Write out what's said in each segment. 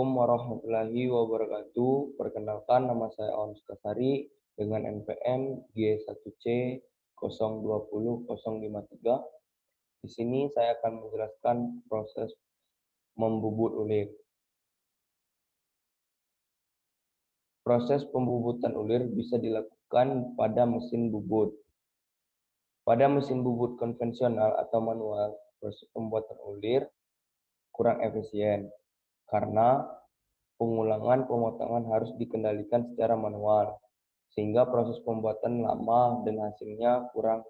Assalamualaikum warahmatullahi wabarakatuh. Perkenalkan, nama saya Aun Sukasari dengan NPM G1C020053. Di sini saya akan menjelaskan proses membubut ulir. Proses pembubutan ulir bisa dilakukan pada mesin bubut. Pada mesin bubut konvensional atau manual, proses pembuatan ulir kurang efisien karena pengulangan pemotongan harus dikendalikan secara manual, sehingga proses pembuatan lama dan hasilnya kurang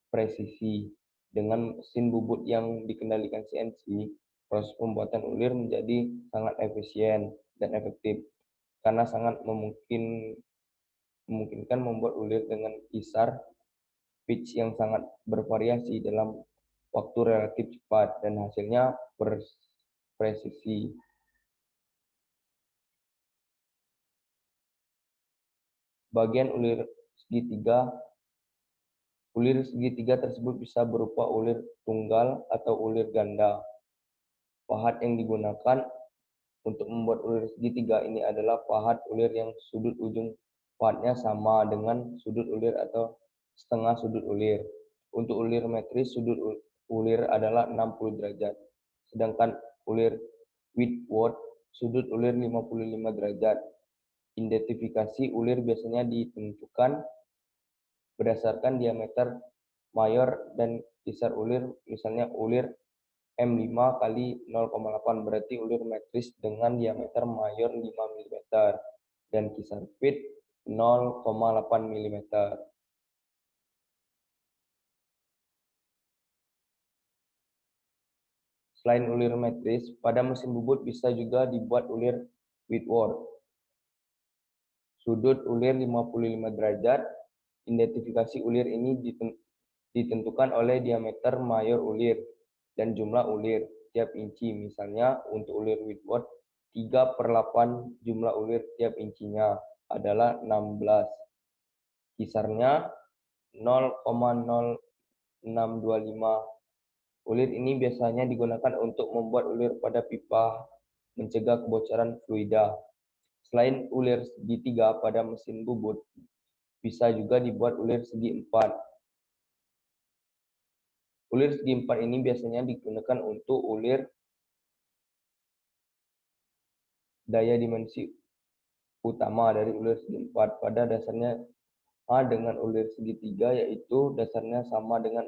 presisi. Dengan mesin bubut yang dikendalikan CNC, proses pembuatan ulir menjadi sangat efisien dan efektif, karena sangat memungkinkan membuat ulir dengan kisar pitch yang sangat bervariasi dalam waktu relatif cepat dan hasilnya presisi. Bagian ulir segitiga. Ulir segitiga tersebut bisa berupa ulir tunggal atau ulir ganda. Pahat yang digunakan untuk membuat ulir segitiga ini adalah pahat ulir yang sudut ujung pahatnya sama dengan sudut ulir atau setengah sudut ulir. Untuk ulir metris, sudut ulir adalah 60 derajat. Sedangkan ulir Whitworth, sudut ulir 55 derajat. Identifikasi ulir biasanya ditentukan berdasarkan diameter mayor dan kisar ulir, misalnya ulir M5 kali 0,8 berarti ulir metris dengan diameter mayor 5 mm dan kisar pitch 0,8 mm. Selain ulir metris, pada mesin bubut bisa juga dibuat ulir Whitworth. Sudut ulir 55 derajat. Identifikasi ulir ini ditentukan oleh diameter mayor ulir dan jumlah ulir tiap inci. Misalnya untuk ulir Whitworth 3/8 jumlah ulir tiap incinya adalah 16. Kisarnya 0,0625. Ulir ini biasanya digunakan untuk membuat ulir pada pipa mencegah kebocoran fluida. Selain ulir segitiga pada mesin bubut, bisa juga dibuat ulir segi empat. Ulir segi empat ini biasanya digunakan untuk ulir daya dimensi utama dari ulir segi empat. Pada dasarnya sama dengan ulir segitiga, yaitu dasarnya sama dengan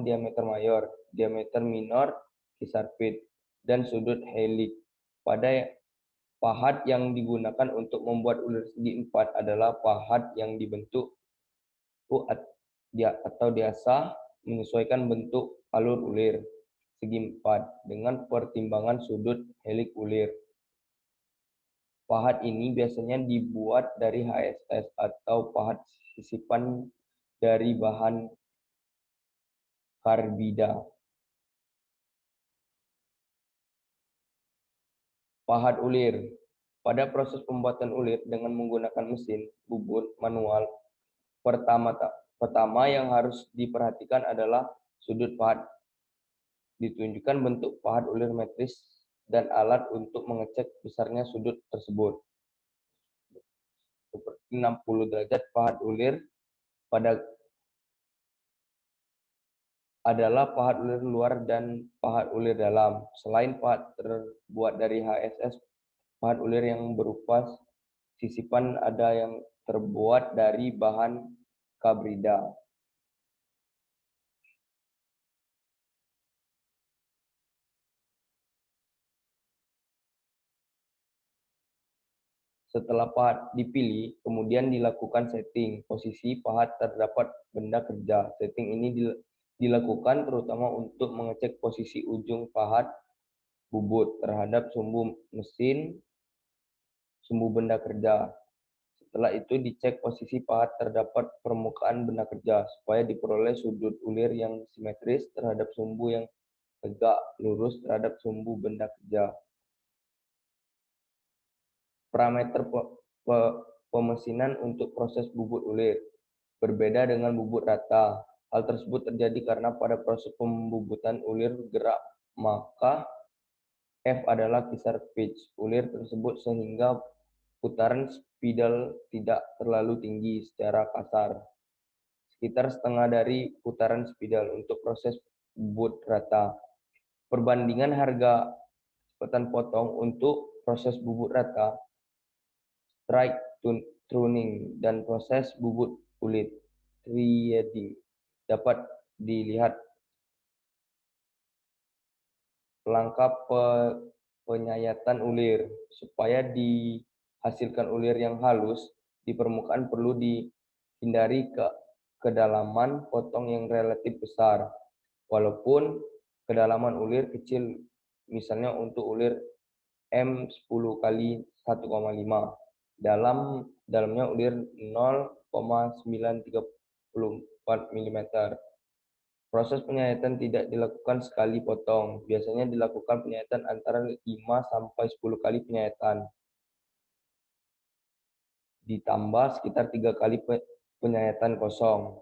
diameter mayor, diameter minor, kisar pitch, dan sudut helix. Pada pahat yang digunakan untuk membuat ulir segi empat adalah pahat yang dibentuk atau diasah menyesuaikan bentuk alur ulir segi empat dengan pertimbangan sudut helix ulir. Pahat ini biasanya dibuat dari HSS atau pahat sisipan dari bahan karbida. Pahat ulir. Pada proses pembuatan ulir dengan menggunakan mesin bubut manual, pertama yang harus diperhatikan adalah sudut pahat. Ditunjukkan bentuk pahat ulir metris dan alat untuk mengecek besarnya sudut tersebut. Seperti 60 derajat pahat ulir adalah pahat ulir luar dan pahat ulir dalam. Selain pahat terbuat dari HSS, pahat ulir yang berupa sisipan ada yang terbuat dari bahan kabrida. Setelah pahat dipilih, kemudian dilakukan setting posisi pahat terdapat benda kerja. Setting ini dilakukan terutama untuk mengecek posisi ujung pahat bubut terhadap sumbu mesin, sumbu benda kerja. Setelah itu dicek posisi pahat terdapat permukaan benda kerja supaya diperoleh sudut ulir yang simetris terhadap sumbu yang tegak lurus terhadap sumbu benda kerja. Parameter pemesinan untuk proses bubut ulir berbeda dengan bubut rata. Hal tersebut terjadi karena pada proses pembubutan ulir gerak, maka F adalah kisar pitch ulir tersebut sehingga putaran spidol tidak terlalu tinggi secara kasar, sekitar setengah dari putaran spidol untuk proses bubut rata. Perbandingan harga kecepatan potong untuk proses bubut rata, strike tuning, dan proses bubut kulit threading dapat dilihat. Langkah penyayatan ulir. Supaya dihasilkan ulir yang halus di permukaan perlu dihindari kedalaman potong yang relatif besar. Walaupun kedalaman ulir kecil, misalnya untuk ulir M10 kali 1,5. Dalamnya ulir 0,934 mm. Proses penyayatan tidak dilakukan sekali potong. Biasanya dilakukan penyayatan antara 5 sampai 10 kali penyayatan. Ditambah sekitar 3 kali penyayatan kosong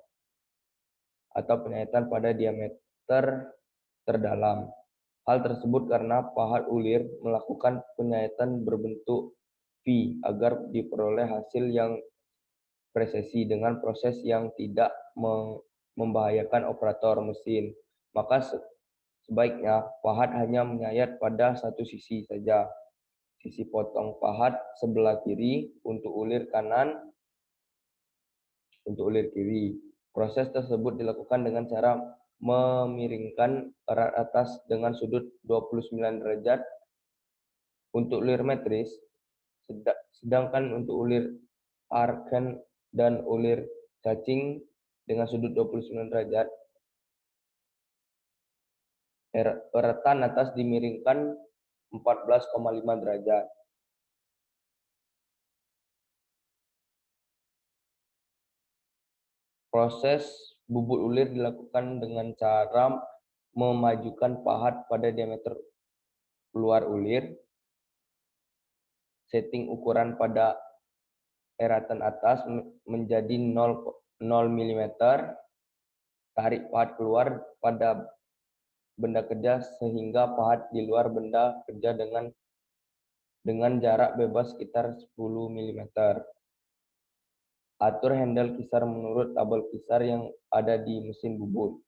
atau penyayatan pada diameter terdalam. Hal tersebut karena pahat ulir melakukan penyayatan berbentuk V agar diperoleh hasil yang presisi dengan proses yang tidak membahayakan operator mesin. Maka sebaiknya pahat hanya menyayat pada satu sisi saja. Sisi potong pahat sebelah kiri untuk ulir kanan, untuk ulir kiri. Proses tersebut dilakukan dengan cara memiringkan erat atas dengan sudut 29 derajat untuk ulir metris, sedangkan untuk ulir arkan dan ulir cacing dengan sudut 29 derajat. Eratan atas dimiringkan 14,5 derajat. Proses bubut ulir dilakukan dengan cara memajukan pahat pada diameter luar ulir, setting ukuran pada eratan atas menjadi 0 mm, tarik pahat keluar pada benda kerja sehingga pahat di luar benda kerja dengan jarak bebas sekitar 10 mm. Atur handle kisar menurut tabel kisar yang ada di mesin bubut.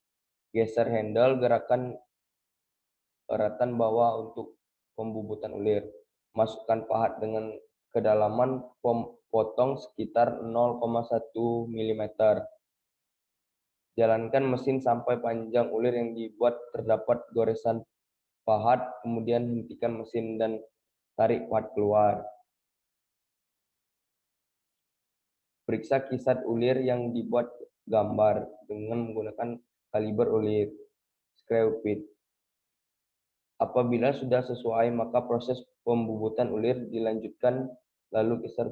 Geser handle gerakan eratan bawah untuk pembubutan ulir. Masukkan pahat dengan kedalaman potong sekitar 0,1 mm. Jalankan mesin sampai panjang ulir yang dibuat terdapat goresan pahat, kemudian hentikan mesin dan tarik pahat keluar. Periksa kisar ulir yang dibuat gambar dengan menggunakan kaliber ulir, screw bit. Apabila sudah sesuai, maka proses pembubutan ulir dilanjutkan. Lalu kisar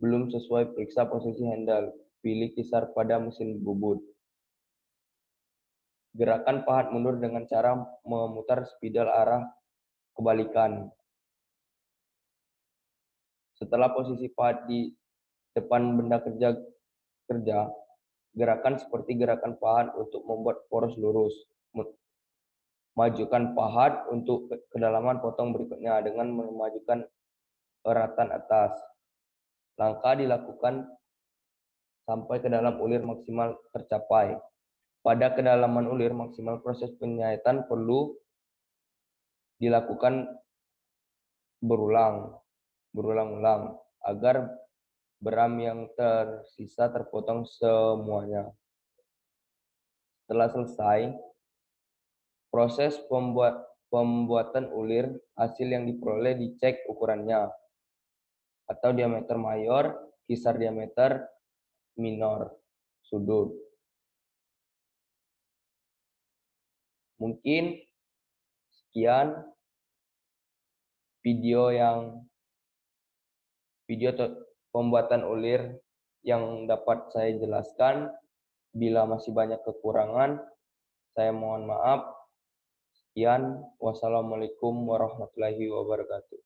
belum sesuai, periksa posisi handle. Pilih kisar pada mesin bubut. Gerakan pahat mundur dengan cara memutar spidol arah kebalikan. Setelah posisi pahat di depan benda kerja, gerakan seperti gerakan pahat untuk membuat poros lurus. Majukan pahat untuk kedalaman potong berikutnya dengan memajukan eratan atas. Langkah dilakukan sampai ke dalam ulir maksimal tercapai. Pada kedalaman ulir maksimal, proses penyayatan perlu dilakukan berulang-ulang agar beram yang tersisa terpotong semuanya. Setelah selesai, proses pembuatan ulir, hasil yang diperoleh dicek ukurannya atau diameter mayor, kisar diameter minor, sudut. Mungkin sekian video pembuatan ulir yang dapat saya jelaskan. Bila masih banyak kekurangan, saya mohon maaf. Sekian, wassalamualaikum warahmatullahi wabarakatuh.